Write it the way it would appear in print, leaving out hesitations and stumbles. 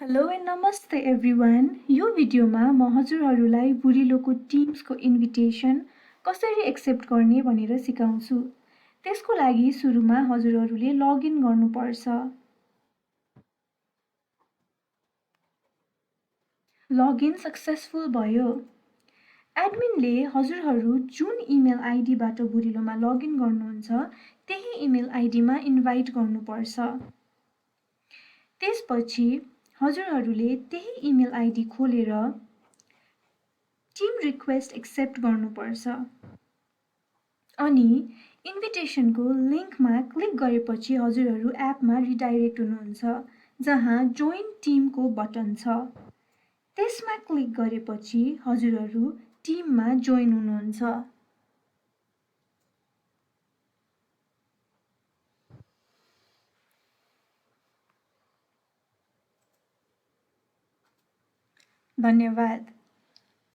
Hello and नमस्ते everyone. यो भिडियोमा म हजुरहरूलाई भुरिलोको टिम्सको इन्भिटेसन कसरी एक्सेप्ट गर्ने भनेर सिकाउँछु। त्यसको लागि सुरुमा हजुरहरूले लगइन गर्नुपर्छ। लगइन सक्सेसफुल भयो। एडमिनले हजुरहरू जुन इमेल आइडीबाट भुरिलोमा लगइन गर्नुहुन्छ त्यही इमेल आइडीमा इन्भाइट गर्नुपर्छ। त्यसपछि हजुरहरूले त्यही इमेल आइडी खोलेर टिम रिक्वेस्ट एक्सेप्ट गर्नुपर्छ। अनि इन्भिटेसनको लिङ्कमा क्लिक गरेपछि हजुरहरू एपमा रिडाइरेक्ट हुनुहुन्छ जहाँ जोइन टिमको बटन छ। त्यसमा क्लिक गरेपछि हजुरहरू टिममा जोइन हुनुहुन्छ। धन्यवाद।